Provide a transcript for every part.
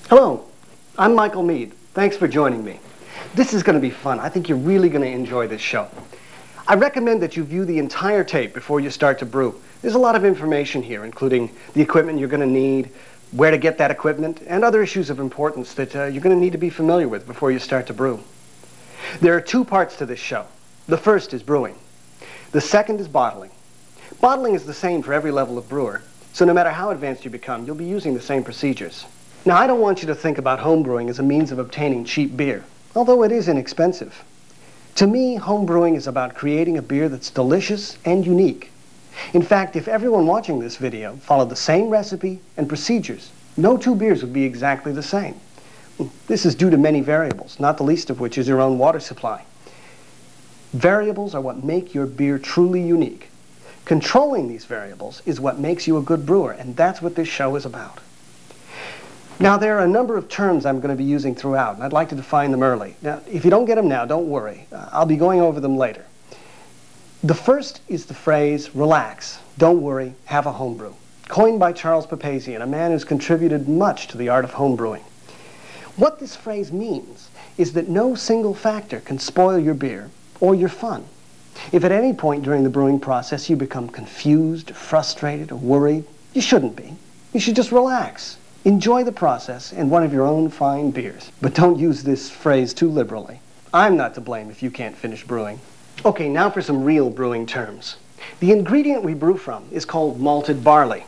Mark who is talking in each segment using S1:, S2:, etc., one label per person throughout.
S1: Hello, I'm Michael Mead. Thanks for joining me. This is going to be fun. I think you're really going to enjoy this show. I recommend that you view the entire tape before you start to brew. There's a lot of information here, including the equipment you're going to need, where to get that equipment, and other issues of importance that you're going to need to be familiar with before you start to brew. There are two parts to this show. The first is brewing. The second is bottling. Bottling is the same for every level of brewer, so no matter how advanced you become, you'll be using the same procedures. Now, I don't want you to think about home brewing as a means of obtaining cheap beer, although it is inexpensive. To me, home brewing is about creating a beer that's delicious and unique. In fact, if everyone watching this video followed the same recipe and procedures, no two beers would be exactly the same. This is due to many variables, not the least of which is your own water supply. Variables are what make your beer truly unique. Controlling these variables is what makes you a good brewer, and that's what this show is about. Now, there are a number of terms I'm going to be using throughout, and I'd like to define them early. Now, if you don't get them now, don't worry. I'll be going over them later. The first is the phrase, relax, don't worry, have a homebrew, coined by Charles Papazian, a man who's contributed much to the art of homebrewing. What this phrase means is that no single factor can spoil your beer or your fun. If at any point during the brewing process you become confused, frustrated, or worried, you shouldn't be. You should just relax. Enjoy the process and one of your own fine beers. But don't use this phrase too liberally. I'm not to blame if you can't finish brewing. Okay, now for some real brewing terms. The ingredient we brew from is called malted barley.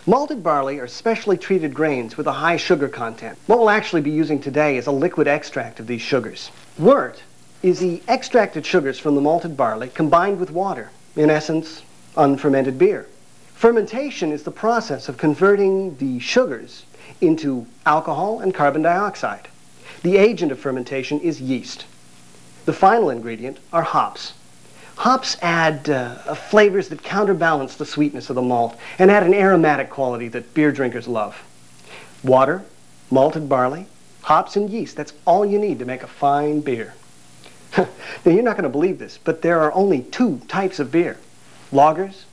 S1: Malted barley are specially treated grains with a high sugar content. What we'll actually be using today is a liquid extract of these sugars. Wort is the extracted sugars from the malted barley combined with water. In essence, unfermented beer. Fermentation is the process of converting the sugars into alcohol and carbon dioxide. The agent of fermentation is yeast. The final ingredient are hops. Hops add flavors that counterbalance the sweetness of the malt and add an aromatic quality that beer drinkers love. Water, malted barley, hops, and yeast, that's all you need to make a fine beer. Now, you're not going to believe this, but there are only two types of beer, lagers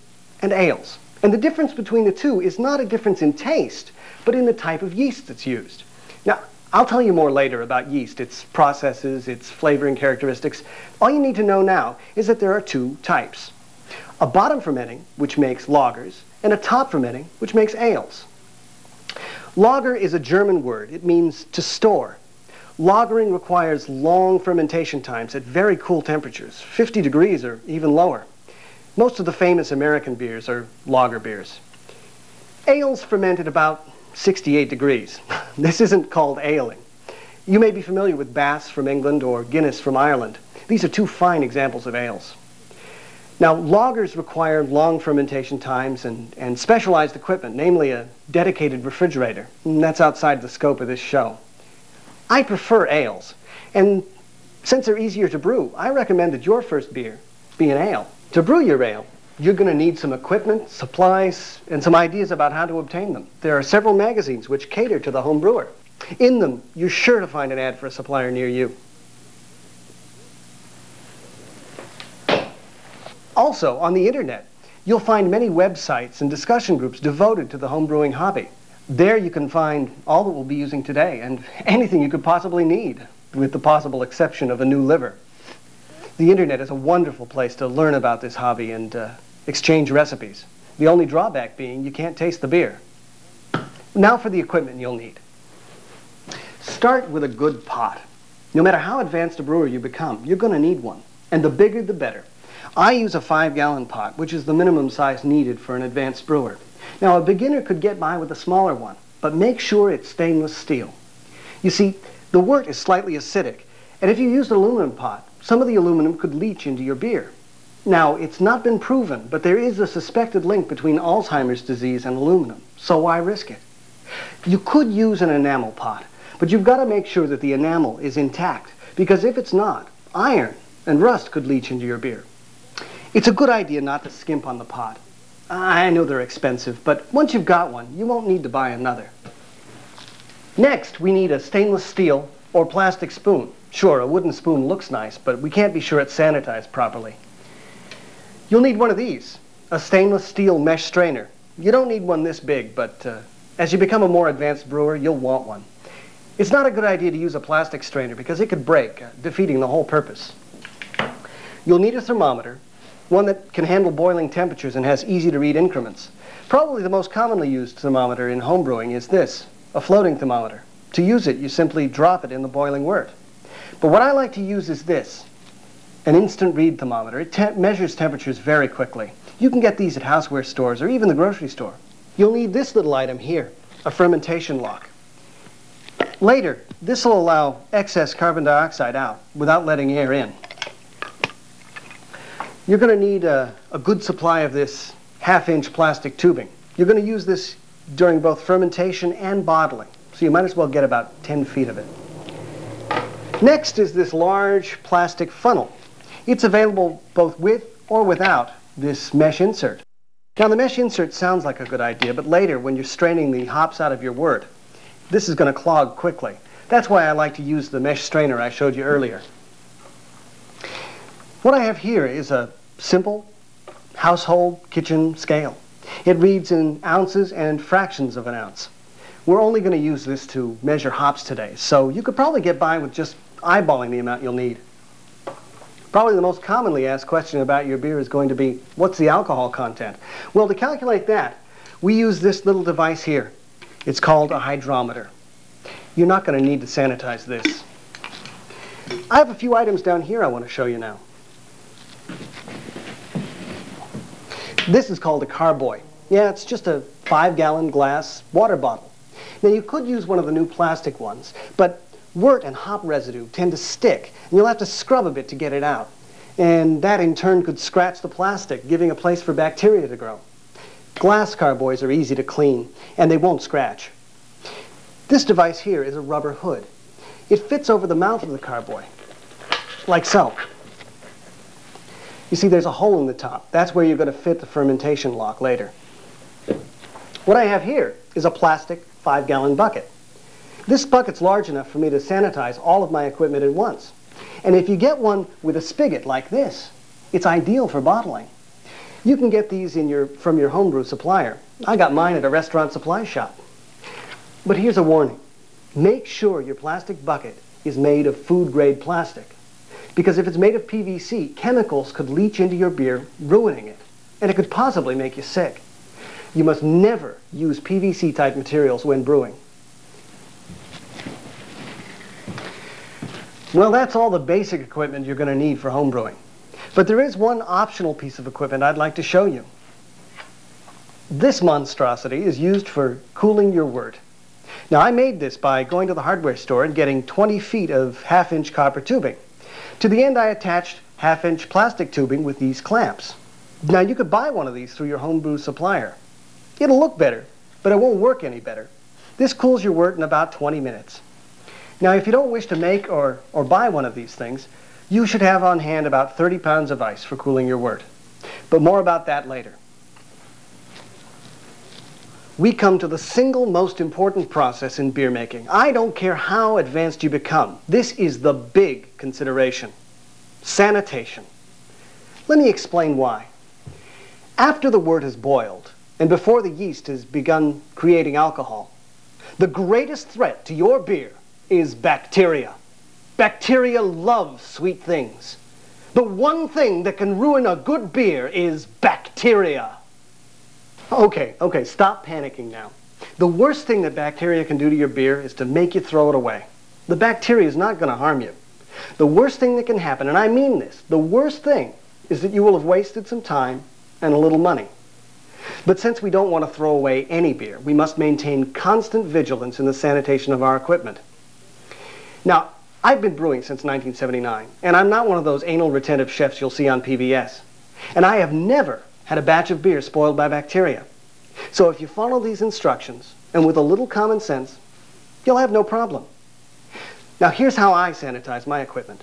S1: and ales. And the difference between the two is not a difference in taste, but in the type of yeast that's used. Now, I'll tell you more later about yeast, its processes, its flavoring characteristics. All you need to know now is that there are two types. A bottom fermenting, which makes lagers, and a top fermenting, which makes ales. Lager is a German word. It means to store. Lagering requires long fermentation times at very cool temperatures, 50 degrees or even lower. Most of the famous American beers are lager beers. Ales ferment at about 68 degrees. This isn't called aling. You may be familiar with Bass from England or Guinness from Ireland. These are two fine examples of ales. Now, lagers require long fermentation times and specialized equipment, namely a dedicated refrigerator. And that's outside the scope of this show. I prefer ales, and since they're easier to brew, I recommend that your first beer be an ale. To brew your ale, you're going to need some equipment, supplies, and some ideas about how to obtain them. There are several magazines which cater to the home brewer. In them, you're sure to find an ad for a supplier near you. Also, on the internet, you'll find many websites and discussion groups devoted to the home brewing hobby. There you can find all that we'll be using today and anything you could possibly need, with the possible exception of a new liver. The internet is a wonderful place to learn about this hobby and exchange recipes. The only drawback being you can't taste the beer. Now for the equipment you'll need. Start with a good pot. No matter how advanced a brewer you become, you're going to need one. And the bigger the better. I use a 5-gallon pot, which is the minimum size needed for an advanced brewer. Now, a beginner could get by with a smaller one, but make sure it's stainless steel. You see, the wort is slightly acidic, and if you used an aluminum pot, some of the aluminum could leach into your beer. Now, it's not been proven, but there is a suspected link between Alzheimer's disease and aluminum, so why risk it? You could use an enamel pot, but you've got to make sure that the enamel is intact, because if it's not, iron and rust could leach into your beer. It's a good idea not to skimp on the pot. I know they're expensive, but once you've got one, you won't need to buy another. Next, we need a stainless steel or plastic spoon. Sure, a wooden spoon looks nice, but we can't be sure it's sanitized properly. You'll need one of these, a stainless steel mesh strainer. You don't need one this big, but as you become a more advanced brewer, you'll want one. It's not a good idea to use a plastic strainer because it could break, defeating the whole purpose. You'll need a thermometer, one that can handle boiling temperatures and has easy-to-read increments. Probably the most commonly used thermometer in homebrewing is this, a floating thermometer. To use it, you simply drop it in the boiling wort. But what I like to use is this, an instant read thermometer. It measures temperatures very quickly. You can get these at houseware stores or even the grocery store. You'll need this little item here, a fermentation lock. Later, this will allow excess carbon dioxide out without letting air in. You're going to need a good supply of this half-inch plastic tubing. You're going to use this during both fermentation and bottling, so you might as well get about 10 feet of it. Next is this large plastic funnel. It's available both with or without this mesh insert. Now the mesh insert sounds like a good idea, but later when you're straining the hops out of your wort, this is going to clog quickly. That's why I like to use the mesh strainer I showed you earlier. What I have here is a simple household kitchen scale. It reads in ounces and fractions of an ounce. We're only going to use this to measure hops today, so you could probably get by with just eyeballing the amount you'll need. Probably the most commonly asked question about your beer is going to be, what's the alcohol content? Well, to calculate that, we use this little device here. It's called a hydrometer. You're not going to need to sanitize this. I have a few items down here I want to show you now. This is called a carboy. Yeah, it's just a 5-gallon glass water bottle. Now you could use one of the new plastic ones, but wort and hop residue tend to stick, and you'll have to scrub a bit to get it out. And that in turn could scratch the plastic, giving a place for bacteria to grow. Glass carboys are easy to clean, and they won't scratch. This device here is a rubber hood. It fits over the mouth of the carboy, like so. You see, there's a hole in the top. That's where you're going to fit the fermentation lock later. What I have here is a plastic 5-gallon bucket. This bucket's large enough for me to sanitize all of my equipment at once. And if you get one with a spigot like this, it's ideal for bottling. You can get these from your homebrew supplier. I got mine at a restaurant supply shop. But here's a warning. Make sure your plastic bucket is made of food-grade plastic. Because if it's made of PVC, chemicals could leach into your beer, ruining it. And it could possibly make you sick. You must never use PVC-type materials when brewing. Well, that's all the basic equipment you're going to need for home brewing. But there is one optional piece of equipment I'd like to show you. This monstrosity is used for cooling your wort. Now, I made this by going to the hardware store and getting 20 feet of half-inch copper tubing. To the end, I attached half-inch plastic tubing with these clamps. Now, you could buy one of these through your homebrew supplier. It'll look better, but it won't work any better. This cools your wort in about 20 minutes. Now, if you don't wish to make or buy one of these things, you should have on hand about 30 pounds of ice for cooling your wort. But more about that later. We come to the single most important process in beer making. I don't care how advanced you become. This is the big consideration. Sanitation. Let me explain why. After the wort is boiled, and before the yeast has begun creating alcohol, the greatest threat to your beer is bacteria. Bacteria love sweet things. The one thing that can ruin a good beer is bacteria. Okay, stop panicking now. The worst thing that bacteria can do to your beer is to make you throw it away. The bacteria is not going to harm you. The worst thing that can happen, and I mean this, the worst thing is that you will have wasted some time and a little money. But since we don't want to throw away any beer, we must maintain constant vigilance in the sanitation of our equipment. Now, I've been brewing since 1979, and I'm not one of those anal retentive chefs you'll see on PBS. And I have never had a batch of beer spoiled by bacteria. So if you follow these instructions, and with a little common sense, you'll have no problem. Now here's how I sanitize my equipment.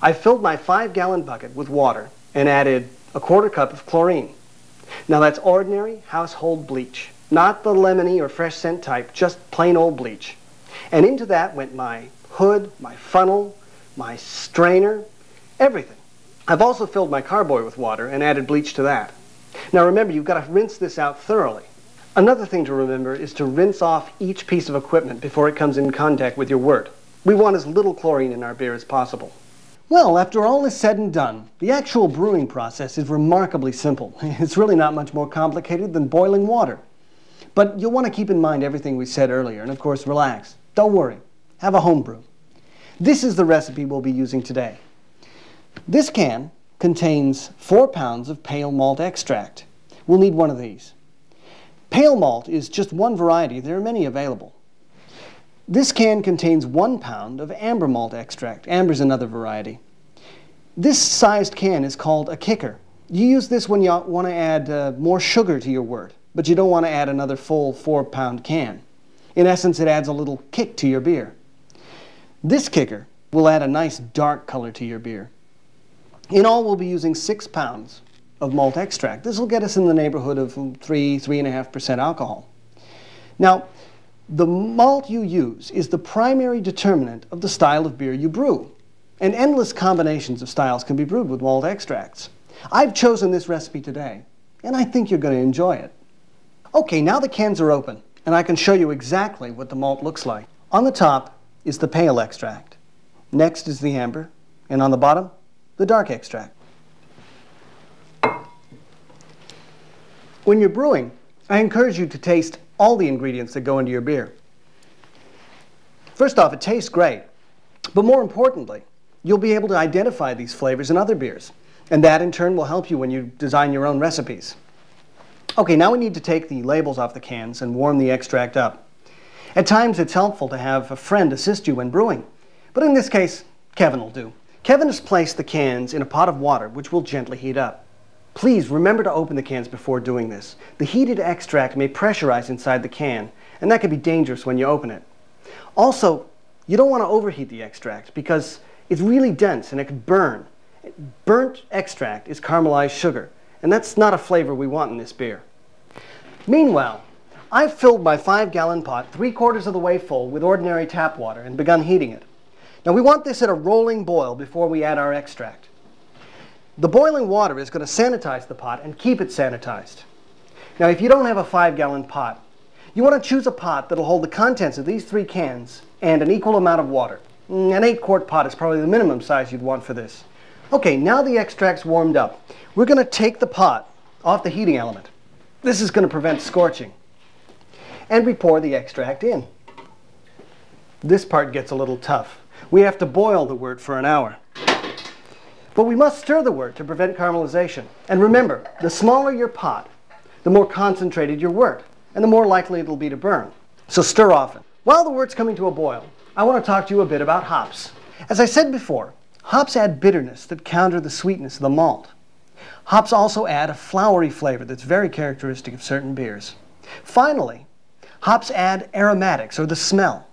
S1: I filled my 5-gallon bucket with water and added a 1/4 cup of chlorine. Now that's ordinary household bleach, not the lemony or fresh scent type, just plain old bleach. And into that went my hood, my funnel, my strainer, everything. I've also filled my carboy with water and added bleach to that. Now remember, you've got to rinse this out thoroughly. Another thing to remember is to rinse off each piece of equipment before it comes in contact with your wort. We want as little chlorine in our beer as possible. Well, after all is said and done, the actual brewing process is remarkably simple. It's really not much more complicated than boiling water. But you'll want to keep in mind everything we said earlier, and of course relax. Don't worry. Have a home brew. This is the recipe we'll be using today. This can contains 4 pounds of pale malt extract. We'll need one of these. Pale malt is just one variety. There are many available. This can contains 1 pound of amber malt extract. Amber is another variety. This sized can is called a kicker. You use this when you want to add more sugar to your wort, but you don't want to add another full 4-pound can. In essence, it adds a little kick to your beer. This kicker will add a nice dark color to your beer. In all, we'll be using 6 pounds of malt extract. This will get us in the neighborhood of 3.5% alcohol. Now, the malt you use is the primary determinant of the style of beer you brew, and endless combinations of styles can be brewed with malt extracts. I've chosen this recipe today, and I think you're going to enjoy it. Okay, now the cans are open, and I can show you exactly what the malt looks like. On the top is the pale extract. Next is the amber, and on the bottom, the dark extract. When you're brewing, I encourage you to taste all the ingredients that go into your beer. First off, it tastes great, but more importantly, you'll be able to identify these flavors in other beers, and that in turn will help you when you design your own recipes. Okay, now we need to take the labels off the cans and warm the extract up. At times it's helpful to have a friend assist you when brewing, but in this case, Kevin will do. Kevin has placed the cans in a pot of water which will gently heat up. Please remember to open the cans before doing this. The heated extract may pressurize inside the can, and that can be dangerous when you open it. Also, you don't want to overheat the extract because it's really dense and it can burn. Burnt extract is caramelized sugar, and that's not a flavor we want in this beer. Meanwhile, I've filled my 5-gallon pot 3/4 of the way full with ordinary tap water and begun heating it. Now we want this at a rolling boil before we add our extract. The boiling water is going to sanitize the pot and keep it sanitized. Now if you don't have a 5-gallon pot, you want to choose a pot that will hold the contents of these 3 cans and an equal amount of water. An 8-quart pot is probably the minimum size you'd want for this. Okay, now the extract's warmed up. We're going to take the pot off the heating element. This is going to prevent scorching. And we pour the extract in. This part gets a little tough. We have to boil the wort for an hour. But we must stir the wort to prevent caramelization. And remember, the smaller your pot, the more concentrated your wort, and the more likely it'll be to burn. So stir often. While the wort's coming to a boil, I want to talk to you a bit about hops. As I said before, hops add bitterness that counter the sweetness of the malt. Hops also add a flowery flavor that's very characteristic of certain beers. Finally, hops add aromatics, or the smell.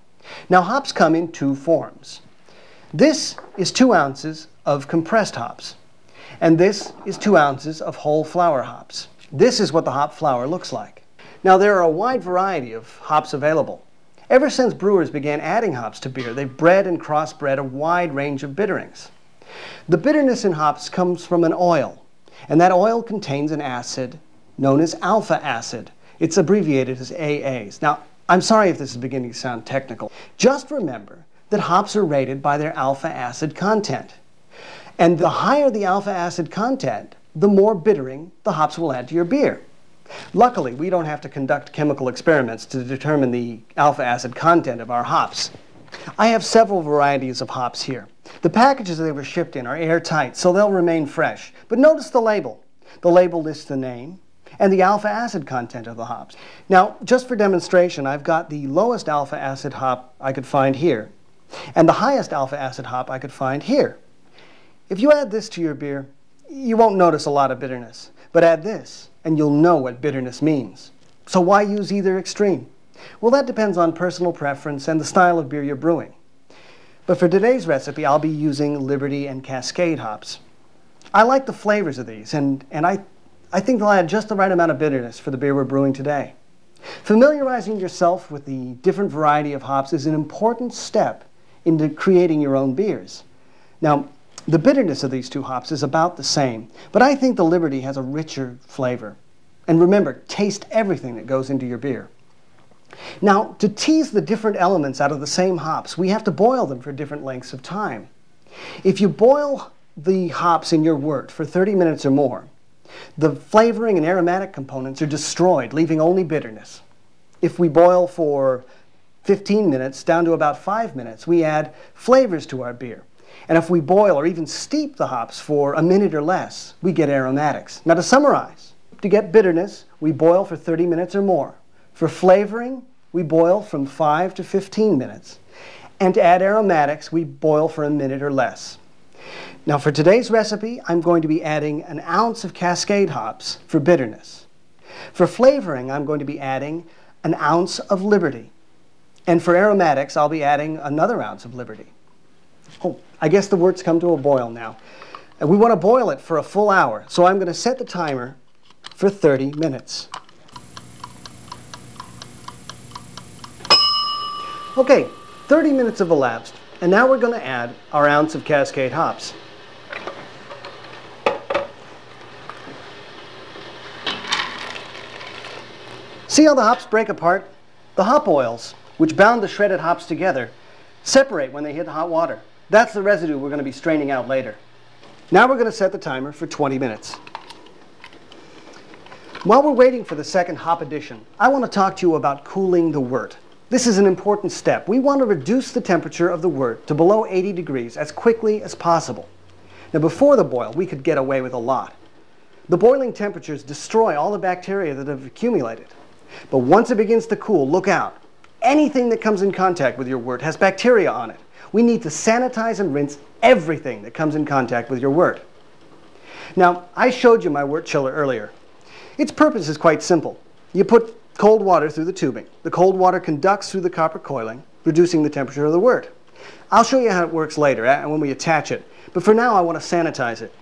S1: Now hops come in 2 forms. This is 2 ounces of compressed hops, and this is 2 ounces of whole flower hops. This is what the hop flower looks like. Now there are a wide variety of hops available. Ever since brewers began adding hops to beer, they've bred and crossbred a wide range of bitterings. The bitterness in hops comes from an oil, and that oil contains an acid known as alpha acid. It's abbreviated as AAs. Now, I'm sorry if this is beginning to sound technical. Just remember that hops are rated by their alpha acid content. And the higher the alpha acid content, the more bittering the hops will add to your beer. Luckily, we don't have to conduct chemical experiments to determine the alpha acid content of our hops. I have several varieties of hops here. The packages they were shipped in are airtight, so they'll remain fresh. But notice the label. The label lists the name and the alpha acid content of the hops. Now, just for demonstration, I've got the lowest alpha acid hop I could find here, and the highest alpha acid hop I could find here. If you add this to your beer, you won't notice a lot of bitterness. But add this, and you'll know what bitterness means. So why use either extreme? Well, that depends on personal preference and the style of beer you're brewing. But for today's recipe, I'll be using Liberty and Cascade hops. I like the flavors of these, and I think they'll add just the right amount of bitterness for the beer we're brewing today. Familiarizing yourself with the different variety of hops is an important step into creating your own beers. Now, the bitterness of these 2 hops is about the same, but I think the Liberty has a richer flavor. And remember, taste everything that goes into your beer. Now, to tease the different elements out of the same hops, we have to boil them for different lengths of time. If you boil the hops in your wort for 30 minutes or more, the flavoring and aromatic components are destroyed, leaving only bitterness. If we boil for 15 minutes down to about 5 minutes, we add flavors to our beer. And if we boil or even steep the hops for a minute or less, we get aromatics. Now to summarize, to get bitterness, we boil for 30 minutes or more. For flavoring, we boil from 5 to 15 minutes. And to add aromatics, we boil for a minute or less. Now for today's recipe, I'm going to be adding an ounce of Cascade hops for bitterness. For flavoring, I'm going to be adding an ounce of Liberty. And for aromatics, I'll be adding another ounce of Liberty. Oh, I guess the wort's come to a boil now. And we want to boil it for a full hour, so I'm going to set the timer for 30 minutes. Okay, 30 minutes have elapsed, and now we're going to add our ounce of Cascade hops. See how the hops break apart? The hop oils, which bound the shredded hops together, separate when they hit hot water. That's the residue we're going to be straining out later. Now we're going to set the timer for 20 minutes. While we're waiting for the second hop addition, I want to talk to you about cooling the wort. This is an important step. We want to reduce the temperature of the wort to below 80 degrees as quickly as possible. Now before the boil, we could get away with a lot. The boiling temperatures destroy all the bacteria that have accumulated. But once it begins to cool, look out. Anything that comes in contact with your wort has bacteria on it. We need to sanitize and rinse everything that comes in contact with your wort. Now, I showed you my wort chiller earlier. Its purpose is quite simple. You put cold water through the tubing. The cold water conducts through the copper coiling, reducing the temperature of the wort. I'll show you how it works later when we attach it. But for now, I want to sanitize it.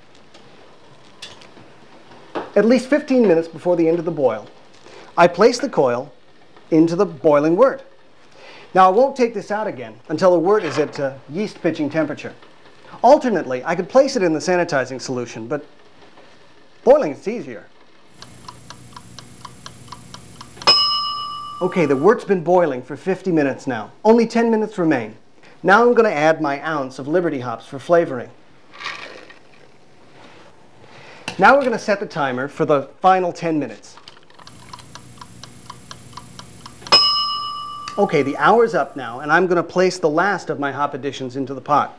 S1: At least 15 minutes before the end of the boil, I place the coil into the boiling wort. Now I won't take this out again until the wort is at yeast pitching temperature. Alternately, I could place it in the sanitizing solution, but boiling is easier. Okay, the wort's been boiling for 50 minutes now. Only 10 minutes remain. Now I'm going to add my ounce of Liberty hops for flavoring. Now we're going to set the timer for the final 10 minutes. Okay, the hour's up now, and I'm going to place the last of my hop additions into the pot.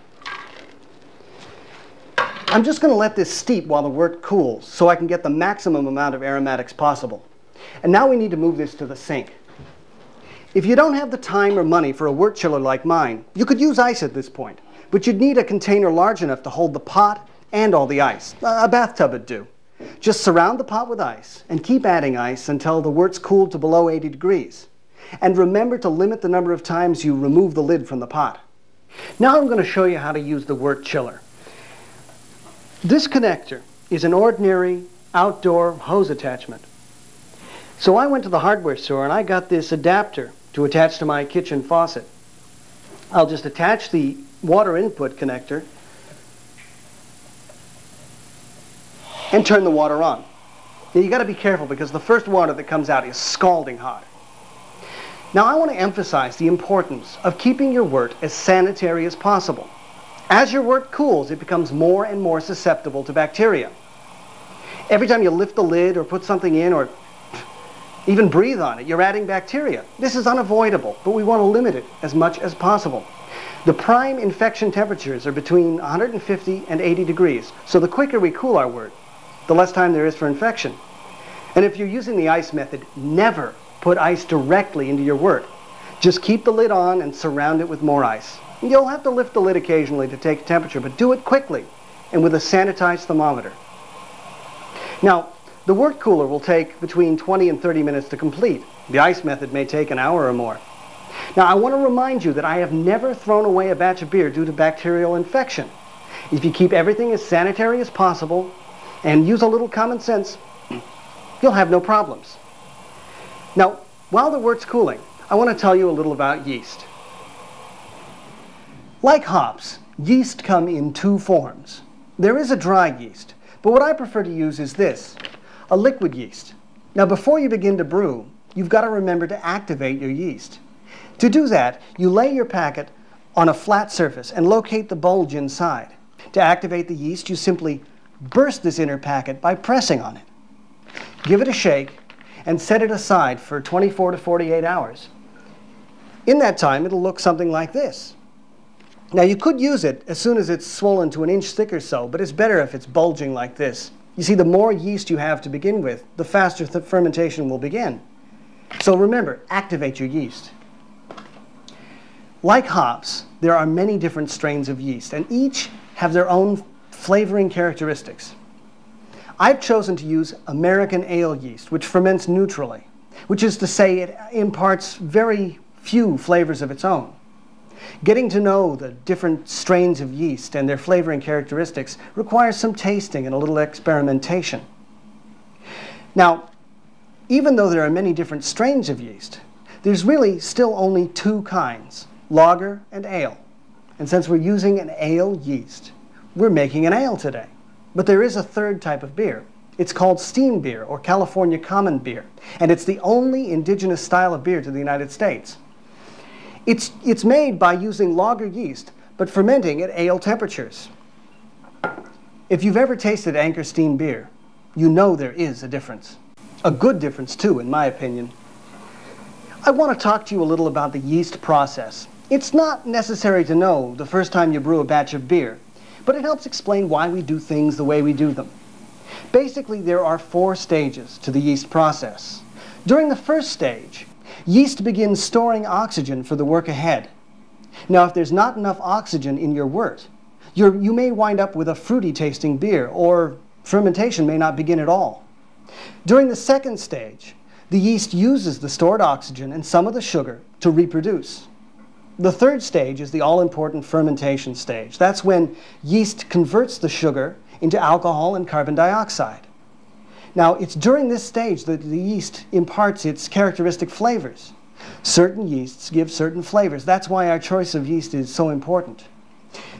S1: I'm just going to let this steep while the wort cools so I can get the maximum amount of aromatics possible. And now we need to move this to the sink. If you don't have the time or money for a wort chiller like mine, you could use ice at this point, but you'd need a container large enough to hold the pot and all the ice. A bathtub would do. Just surround the pot with ice and keep adding ice until the wort's cooled to below 80 degrees. And remember to limit the number of times you remove the lid from the pot. Now I'm going to show you how to use the wort chiller. This connector is an ordinary outdoor hose attachment. So I went to the hardware store and I got this adapter to attach to my kitchen faucet. I'll just attach the water input connector and turn the water on. Now you got to be careful because the first water that comes out is scalding hot. Now I want to emphasize the importance of keeping your wort as sanitary as possible. As your wort cools, it becomes more and more susceptible to bacteria. Every time you lift the lid or put something in or even breathe on it, you're adding bacteria. This is unavoidable, but we want to limit it as much as possible. The prime infection temperatures are between 150 and 80 degrees, so the quicker we cool our wort, the less time there is for infection. And if you're using the ice method, never put ice directly into your wort. Just keep the lid on and surround it with more ice. You'll have to lift the lid occasionally to take temperature, but do it quickly and with a sanitized thermometer. Now, the wort cooler will take between 20 and 30 minutes to complete. The ice method may take an hour or more. Now, I want to remind you that I have never thrown away a batch of beer due to bacterial infection. If you keep everything as sanitary as possible and use a little common sense, you'll have no problems. Now, while the wort's cooling, I want to tell you a little about yeast. Like hops, yeast come in two forms. There is a dry yeast, but what I prefer to use is this, a liquid yeast. Now, before you begin to brew, you've got to remember to activate your yeast. To do that, you lay your packet on a flat surface and locate the bulge inside. To activate the yeast, you simply burst this inner packet by pressing on it. Give it a shake and set it aside for 24 to 48 hours. In that time, it'll look something like this. Now, you could use it as soon as it's swollen to an inch thick or so, but it's better if it's bulging like this. You see, the more yeast you have to begin with, the faster the fermentation will begin. So remember, activate your yeast. Like hops, there are many different strains of yeast, and each have their own flavoring characteristics. I've chosen to use American ale yeast, which ferments neutrally, which is to say it imparts very few flavors of its own. Getting to know the different strains of yeast and their flavoring characteristics requires some tasting and a little experimentation. Now, even though there are many different strains of yeast, there's really still only two kinds, lager and ale. And since we're using an ale yeast, we're making an ale today. But there is a third type of beer. It's called steam beer or California common beer, and it's the only indigenous style of beer to the United States. It's made by using lager yeast, but fermenting at ale temperatures. If you've ever tasted Anchor steam beer, you know there is a difference. A good difference, too, in my opinion. I want to talk to you a little about the yeast process. It's not necessary to know the first time you brew a batch of beer, but it helps explain why we do things the way we do them. Basically, there are 4 stages to the yeast process. During the first stage, yeast begins storing oxygen for the work ahead. Now, if there's not enough oxygen in your wort, you may wind up with a fruity tasting beer, or fermentation may not begin at all. During the second stage, the yeast uses the stored oxygen and some of the sugar to reproduce. The third stage is the all-important fermentation stage. That's when yeast converts the sugar into alcohol and carbon dioxide. Now, it's during this stage that the yeast imparts its characteristic flavors. Certain yeasts give certain flavors. That's why our choice of yeast is so important.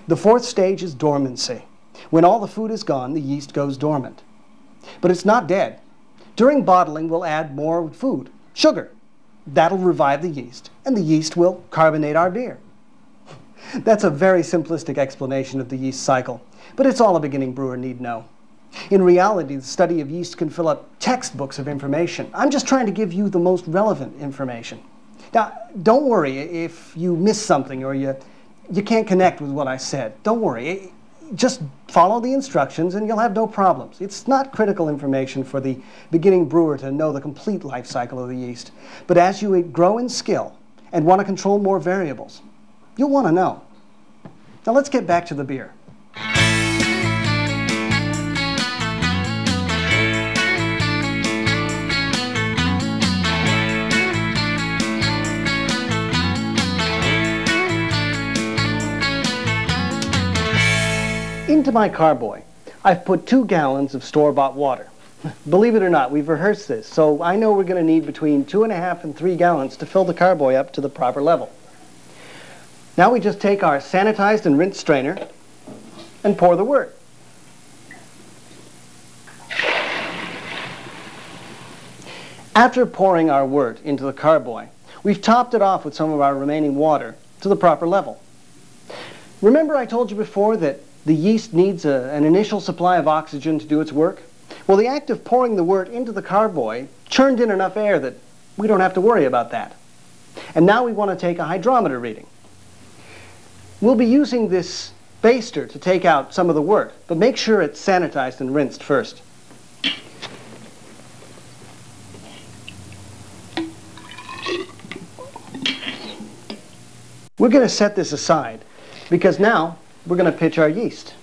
S1: The fourth stage is dormancy. When all the food is gone, the yeast goes dormant. But it's not dead. During bottling, we'll add more food, sugar. That'll revive the yeast, and the yeast will carbonate our beer. That's a very simplistic explanation of the yeast cycle, but it's all a beginning brewer need know. In reality, the study of yeast can fill up textbooks of information. I'm just trying to give you the most relevant information. Now, don't worry if you miss something or you can't connect with what I said. Don't worry. Just follow the instructions and you'll have no problems. It's not critical information for the beginning brewer to know the complete life cycle of the yeast. But as you grow in skill and want to control more variables, you'll want to know. Now let's get back to the beer. Into my carboy, I've put 2 gallons of store-bought water. Believe it or not, we've rehearsed this, so I know we're going to need between 2.5 and 3 gallons to fill the carboy up to the proper level. Now we just take our sanitized and rinsed strainer and pour the wort. After pouring our wort into the carboy, we've topped it off with some of our remaining water to the proper level. Remember I told you before that the yeast needs an initial supply of oxygen to do its work? Well, the act of pouring the wort into the carboy churned in enough air that we don't have to worry about that. And now we want to take a hydrometer reading. We'll be using this baster to take out some of the wort, but make sure it's sanitized and rinsed first. We're going to set this aside because now we're going to pitch our yeast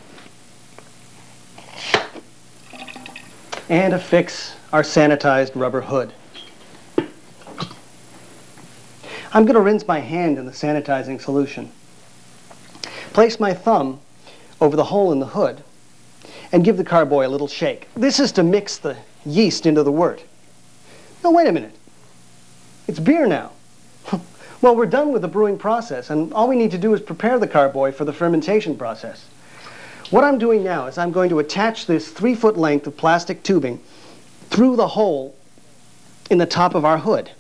S1: and affix our sanitized rubber hood. I'm going to rinse my hand in the sanitizing solution. Place my thumb over the hole in the hood and give the carboy a little shake. This is to mix the yeast into the wort. Now wait a minute. It's beer now. Well, we're done with the brewing process, and all we need to do is prepare the carboy for the fermentation process. What I'm doing now is I'm going to attach this 3-foot length of plastic tubing through the hole in the top of our hood.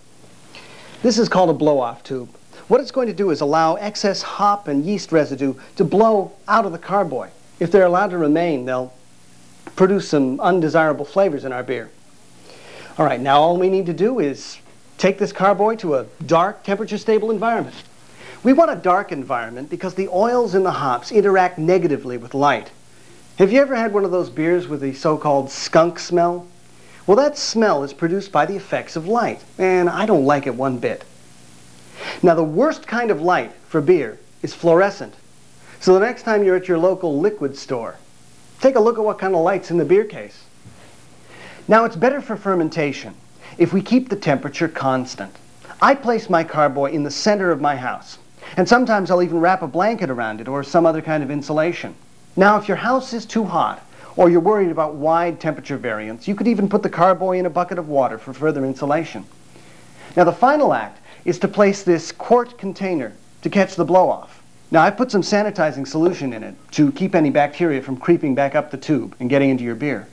S1: This is called a blow-off tube. What it's going to do is allow excess hop and yeast residue to blow out of the carboy. If they're allowed to remain, they'll produce some undesirable flavors in our beer. All right, now all we need to do is take this carboy to a dark, temperature-stable environment. We want a dark environment because the oils in the hops interact negatively with light. Have you ever had one of those beers with the so-called skunk smell? Well, that smell is produced by the effects of light, and I don't like it one bit. Now, the worst kind of light for beer is fluorescent. So the next time you're at your local liquid store, take a look at what kind of light's in the beer case. Now, it's better for fermentation if we keep the temperature constant. I place my carboy in the center of my house, and sometimes I'll even wrap a blanket around it or some other kind of insulation. Now, if your house is too hot, or you're worried about wide temperature variance, you could even put the carboy in a bucket of water for further insulation. Now, the final act is to place this quart container to catch the blow-off. Now, I've put some sanitizing solution in it to keep any bacteria from creeping back up the tube and getting into your beer.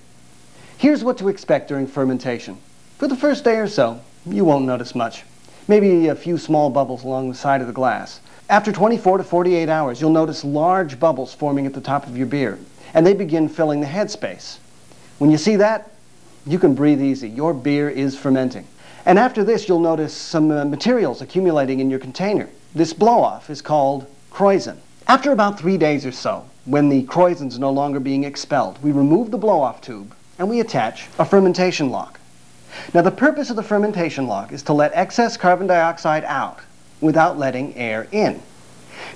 S1: Here's what to expect during fermentation. For the first day or so, you won't notice much. Maybe a few small bubbles along the side of the glass. After 24 to 48 hours, you'll notice large bubbles forming at the top of your beer, and they begin filling the headspace. When you see that, you can breathe easy. Your beer is fermenting. And after this, you'll notice some materials accumulating in your container. This blow-off is called kreuzen. After about 3 days or so, when the kreuzen's no longer being expelled, we remove the blow-off tube and we attach a fermentation lock. Now, the purpose of the fermentation lock is to let excess carbon dioxide out without letting air in.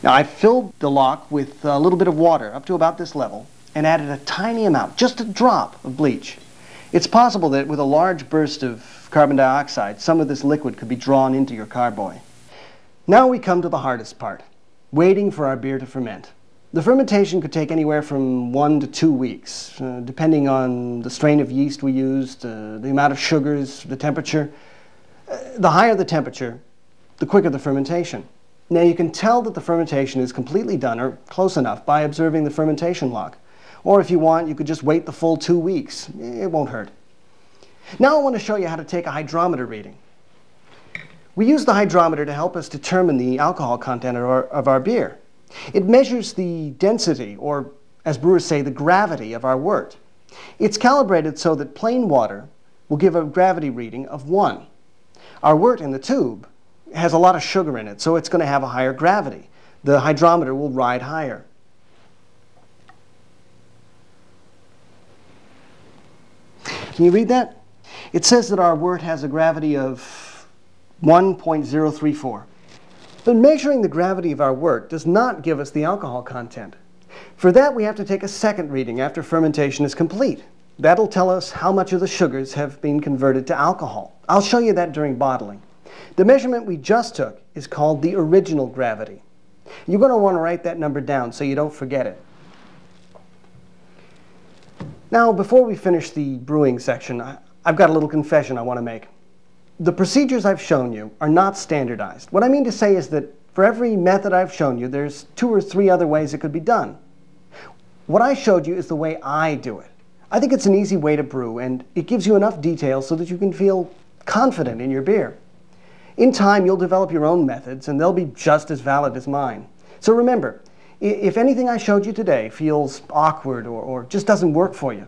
S1: Now, I've filled the lock with a little bit of water up to about this level and added a tiny amount, just a drop of bleach. It's possible that with a large burst of carbon dioxide, some of this liquid could be drawn into your carboy. Now we come to the hardest part, waiting for our beer to ferment. The fermentation could take anywhere from 1 to 2 weeks, depending on the strain of yeast we used, the amount of sugars, the temperature. The higher the temperature, the quicker the fermentation. Now, you can tell that the fermentation is completely done or close enough by observing the fermentation log. Or if you want, you could just wait the full 2 weeks. It won't hurt. Now I want to show you how to take a hydrometer reading. We use the hydrometer to help us determine the alcohol content of our beer. It measures the density, or as brewers say, the gravity of our wort. It's calibrated so that plain water will give a gravity reading of 1. Our wort in the tube has a lot of sugar in it, so it's going to have a higher gravity. The hydrometer will ride higher. Can you read that? It says that our wort has a gravity of 1.034. But measuring the gravity of our wort does not give us the alcohol content. For that, we have to take a second reading after fermentation is complete. That'll tell us how much of the sugars have been converted to alcohol. I'll show you that during bottling. The measurement we just took is called the original gravity. You're going to want to write that number down so you don't forget it. Now, before we finish the brewing section, I've got a little confession I want to make. The procedures I've shown you are not standardized. What I mean to say is that for every method I've shown you, there's 2 or 3 other ways it could be done. What I showed you is the way I do it. I think it's an easy way to brew, and it gives you enough detail so that you can feel confident in your beer. In time, you'll develop your own methods, and they'll be just as valid as mine. So remember, if anything I showed you today feels awkward or just doesn't work for you,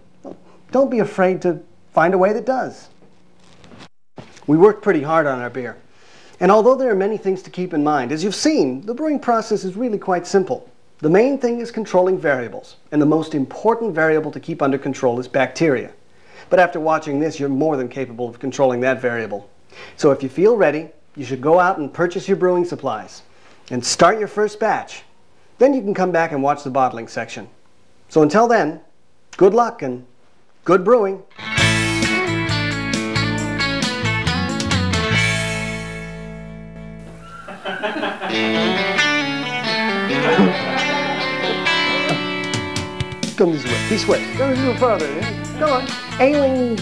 S1: don't be afraid to find a way that does. We worked pretty hard on our beer. And although there are many things to keep in mind, as you've seen, the brewing process is really quite simple. The main thing is controlling variables, and the most important variable to keep under control is bacteria. But after watching this, you're more than capable of controlling that variable. So if you feel ready, you should go out and purchase your brewing supplies and start your first batch. Then you can come back and watch the bottling section. So until then, good luck and good brewing. Come this way. Be swift. Go a little further. Go on. Ales.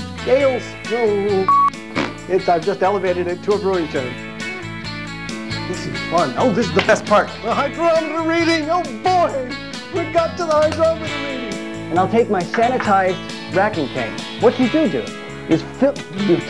S1: I've just elevated it to a brewing term. This is fun. Oh, this is the best part. The hydrometer reading. Oh boy, we got to the hydrometer reading. And I'll take my sanitized racking cane. What you do, is filled. You too.